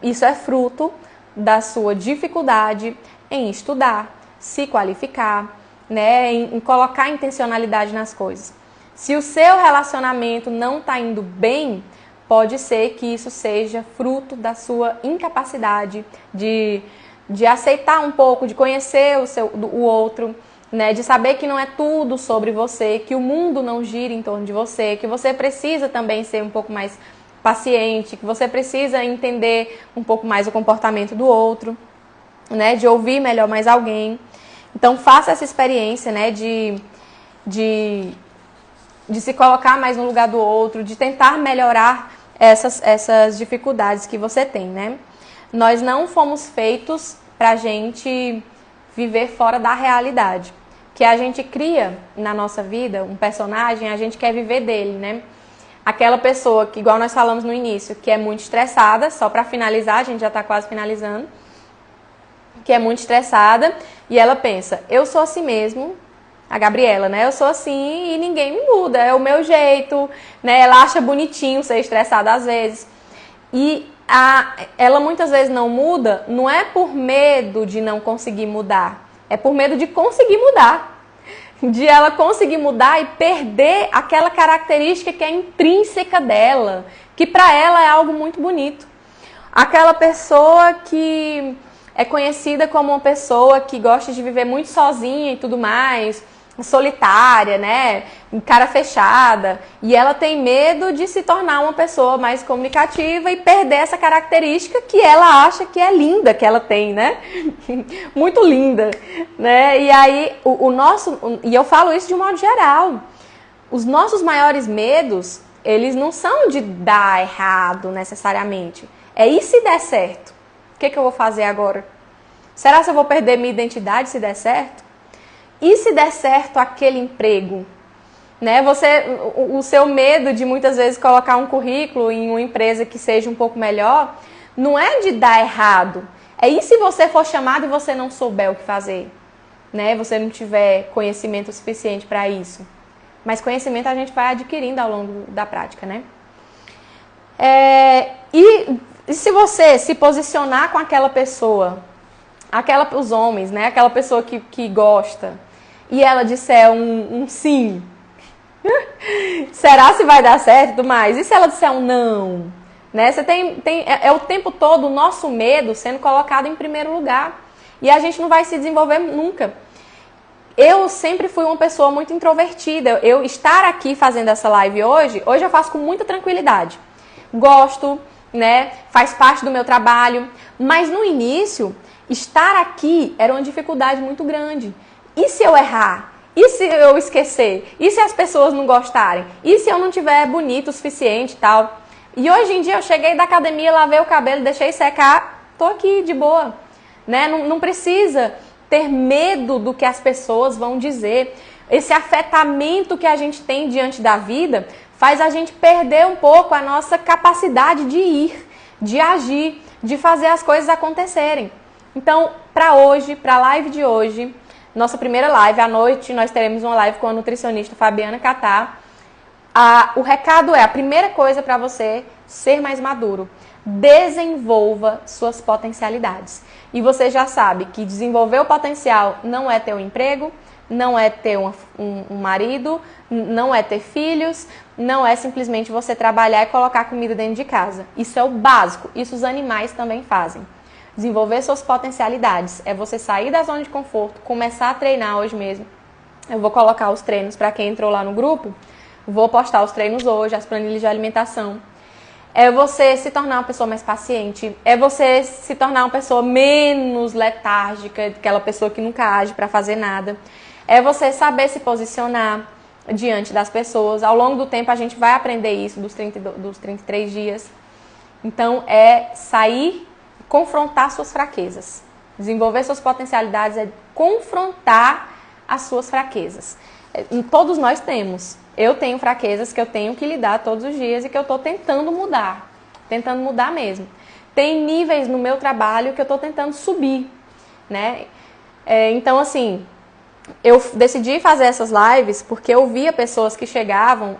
isso é fruto da sua dificuldade em estudar, se qualificar, né, em colocar intencionalidade nas coisas. Se o seu relacionamento não está indo bem, pode ser que isso seja fruto da sua incapacidade de aceitar um pouco, de conhecer o outro, né? De saber que não é tudo sobre você, que o mundo não gira em torno de você, que você precisa também ser um pouco mais paciente, que você precisa entender um pouco mais o comportamento do outro, né? De ouvir melhor mais alguém. Então faça essa experiência, né? De se colocar mais no lugar do outro, de tentar melhorar essas dificuldades que você tem, né? Nós não fomos feitos pra gente viver fora da realidade. Que a gente cria na nossa vida um personagem, a gente quer viver dele, né? Aquela pessoa que, igual nós falamos no início, que é muito estressada, só pra finalizar, a gente já tá quase finalizando, que é muito estressada e ela pensa, eu sou assim mesmo, a Gabriela, né? Eu sou assim e ninguém me muda, é o meu jeito, né? Ela acha bonitinho ser estressada às vezes. E ela muitas vezes não muda, não é por medo de não conseguir mudar, é por medo de conseguir mudar. De ela conseguir mudar e perder aquela característica que é intrínseca dela, que para ela é algo muito bonito. Aquela pessoa que é conhecida como uma pessoa que gosta de viver muito sozinha e tudo mais, solitária, né, cara fechada, e ela tem medo de se tornar uma pessoa mais comunicativa e perder essa característica que ela acha que é linda, que ela tem, né, muito linda, né, e aí e eu falo isso de um modo geral, os nossos maiores medos, eles não são de dar errado necessariamente, e se der certo? O que eu vou fazer agora? Será que eu vou perder minha identidade se der certo? E se der certo aquele emprego? Né? O seu medo de muitas vezes colocar um currículo em uma empresa que seja um pouco melhor, não é de dar errado. E se você for chamado e você não souber o que fazer? Né? Você não tiver conhecimento suficiente para isso. Mas conhecimento a gente vai adquirindo ao longo da prática, né? E se você se posicionar com aquela pessoa, os homens, né? Aquela pessoa que gosta, e ela disser um sim, será se vai dar certo e tudo mais? E se ela disser um não? né? Você é o tempo todo o nosso medo sendo colocado em primeiro lugar. E a gente não vai se desenvolver nunca. Eu sempre fui uma pessoa muito introvertida. Eu estar aqui fazendo essa live hoje eu faço com muita tranquilidade. Gosto, né? Faz parte do meu trabalho. Mas no início, estar aqui era uma dificuldade muito grande. E se eu errar? E se eu esquecer? E se as pessoas não gostarem? E se eu não tiver bonito o suficiente e tal? E hoje em dia eu cheguei da academia, lavei o cabelo, deixei secar, tô aqui de boa, né? Não precisa ter medo do que as pessoas vão dizer. Esse afetamento que a gente tem diante da vida faz a gente perder um pouco a nossa capacidade de ir, de agir, de fazer as coisas acontecerem. Então, para hoje, para a live de hoje, nossa primeira live, à noite, nós teremos uma live com a nutricionista Fabiana Catar. O recado é, a primeira coisa para você ser mais maduro, desenvolva suas potencialidades. E você já sabe que desenvolver o potencial não é ter um emprego, não é ter um marido, não é ter filhos, não é simplesmente você trabalhar e colocar comida dentro de casa. Isso é o básico, isso os animais também fazem. Desenvolver suas potencialidades é você sair da zona de conforto, começar a treinar hoje mesmo. Eu vou colocar os treinos para quem entrou lá no grupo. Vou postar os treinos hoje, as planilhas de alimentação. É você se tornar uma pessoa mais paciente. É você se tornar uma pessoa menos letárgica, aquela pessoa que nunca age para fazer nada. É você saber se posicionar diante das pessoas. Ao longo do tempo a gente vai aprender isso dos 33 dias. Então é sair, confrontar suas fraquezas. Desenvolver suas potencialidades é confrontar as suas fraquezas. Todos nós temos. Eu tenho fraquezas que eu tenho que lidar todos os dias e que eu estou tentando mudar mesmo. Tem níveis no meu trabalho que eu estou tentando subir, né? Então, assim, eu decidi fazer essas lives porque eu via pessoas que chegavam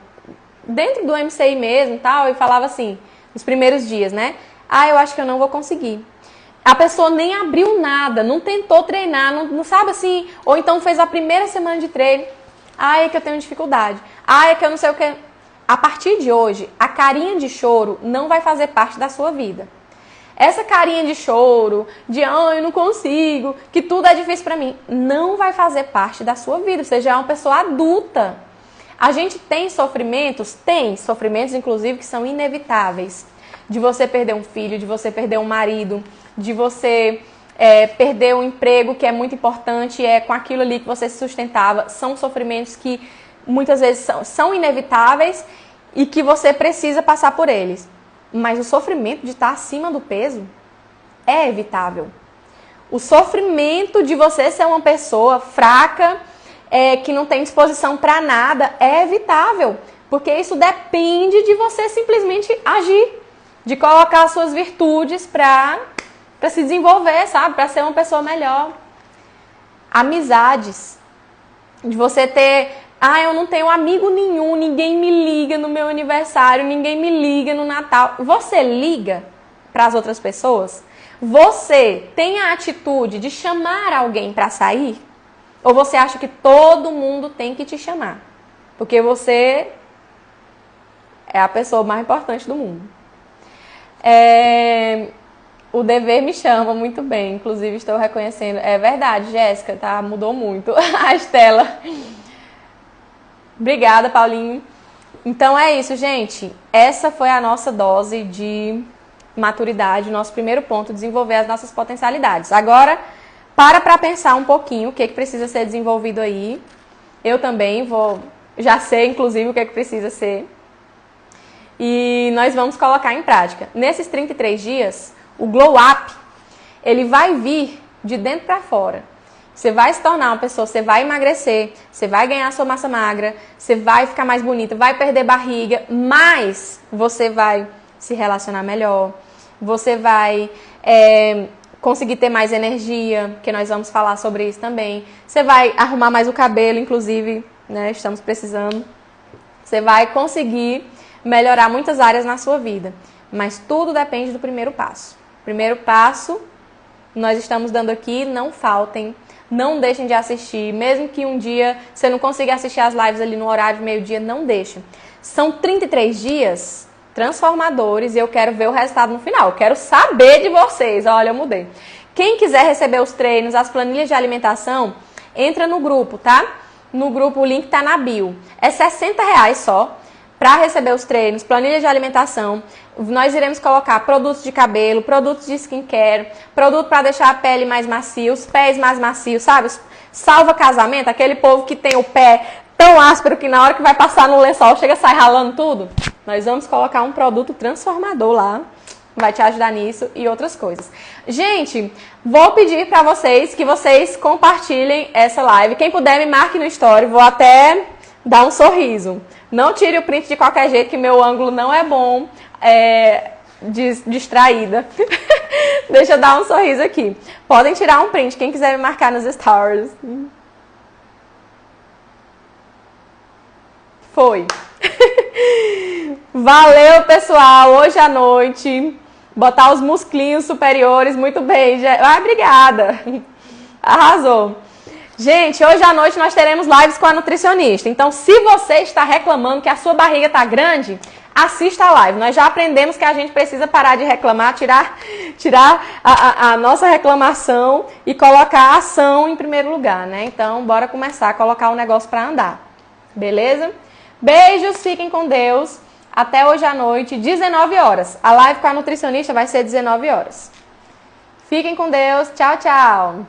dentro do MCI mesmo tal, e falava assim, nos primeiros dias, né? Eu acho que eu não vou conseguir. A pessoa nem abriu nada, não tentou treinar, não sabe assim, ou então fez a primeira semana de treino. É que eu tenho dificuldade. É que eu não sei o que. A partir de hoje, a carinha de choro não vai fazer parte da sua vida. Essa carinha de choro, de eu não consigo, que tudo é difícil pra mim, não vai fazer parte da sua vida. Você já é uma pessoa adulta. A gente tem sofrimentos inclusive que são inevitáveis. De você perder um filho, de você perder um marido, de você perder um emprego que é muito importante, com aquilo ali que você se sustentava. São sofrimentos que muitas vezes são inevitáveis e que você precisa passar por eles. Mas o sofrimento de estar acima do peso é evitável. O sofrimento de você ser uma pessoa fraca, que não tem disposição para nada, é evitável. Porque isso depende de você simplesmente agir, de colocar as suas virtudes para se desenvolver, sabe? Para ser uma pessoa melhor. Amizades. De você ter... eu não tenho amigo nenhum, ninguém me liga no meu aniversário, ninguém me liga no Natal. Você liga para as outras pessoas? Você tem a atitude de chamar alguém para sair? Ou você acha que todo mundo tem que te chamar? Porque você é a pessoa mais importante do mundo. O dever me chama muito bem, inclusive estou reconhecendo. É verdade, Jéssica, tá? Mudou muito a Estela. Obrigada, Paulinho. Então é isso, gente. Essa foi a nossa dose de maturidade, nosso primeiro ponto, desenvolver as nossas potencialidades. Agora, para pensar um pouquinho o que precisa ser desenvolvido aí. Eu também já sei, inclusive, o que precisa ser. E nós vamos colocar em prática. Nesses 33 dias, o Glow Up, ele vai vir de dentro para fora. Você vai se tornar uma pessoa, você vai emagrecer, você vai ganhar sua massa magra, você vai ficar mais bonita, vai perder barriga, mas você vai se relacionar melhor, você vai conseguir ter mais energia, porque nós vamos falar sobre isso também. Você vai arrumar mais o cabelo, inclusive, né, estamos precisando. Você vai conseguir melhorar muitas áreas na sua vida, mas tudo depende do primeiro passo. Primeiro passo, nós estamos dando aqui, não faltem, não deixem de assistir, mesmo que um dia você não consiga assistir as lives ali no horário de meio-dia, não deixem. São 33 dias transformadores e eu quero ver o resultado no final. Eu quero saber de vocês. Olha, eu mudei. Quem quiser receber os treinos, as planilhas de alimentação, entra no grupo, tá? No grupo, o link tá na bio. É R$60 só para receber os treinos, planilha de alimentação. Nós iremos colocar produtos de cabelo, produtos de skincare, produto para deixar a pele mais macia, os pés mais macios, sabe? Salva casamento, aquele povo que tem o pé tão áspero que na hora que vai passar no lençol chega a sair ralando tudo. Nós vamos colocar um produto transformador lá, vai te ajudar nisso e outras coisas. Gente, vou pedir para vocês que vocês compartilhem essa live. Quem puder me marque no story, vou até dar um sorriso. Não tire o print de qualquer jeito, que meu ângulo não é bom, distraída. Deixa eu dar um sorriso aqui. Podem tirar um print, quem quiser me marcar nos stories. Foi. Valeu, pessoal. Hoje à noite, botar os musclinhos superiores. Muito bem. Obrigada. Arrasou. Gente, hoje à noite nós teremos lives com a nutricionista. Então, se você está reclamando que a sua barriga está grande, assista a live. Nós já aprendemos que a gente precisa parar de reclamar, tirar a nossa reclamação e colocar a ação em primeiro lugar, né? Então, bora começar a colocar o negócio para andar. Beleza? Beijos, fiquem com Deus. Até hoje à noite, 19 horas. A live com a nutricionista vai ser 19 horas. Fiquem com Deus. Tchau, tchau.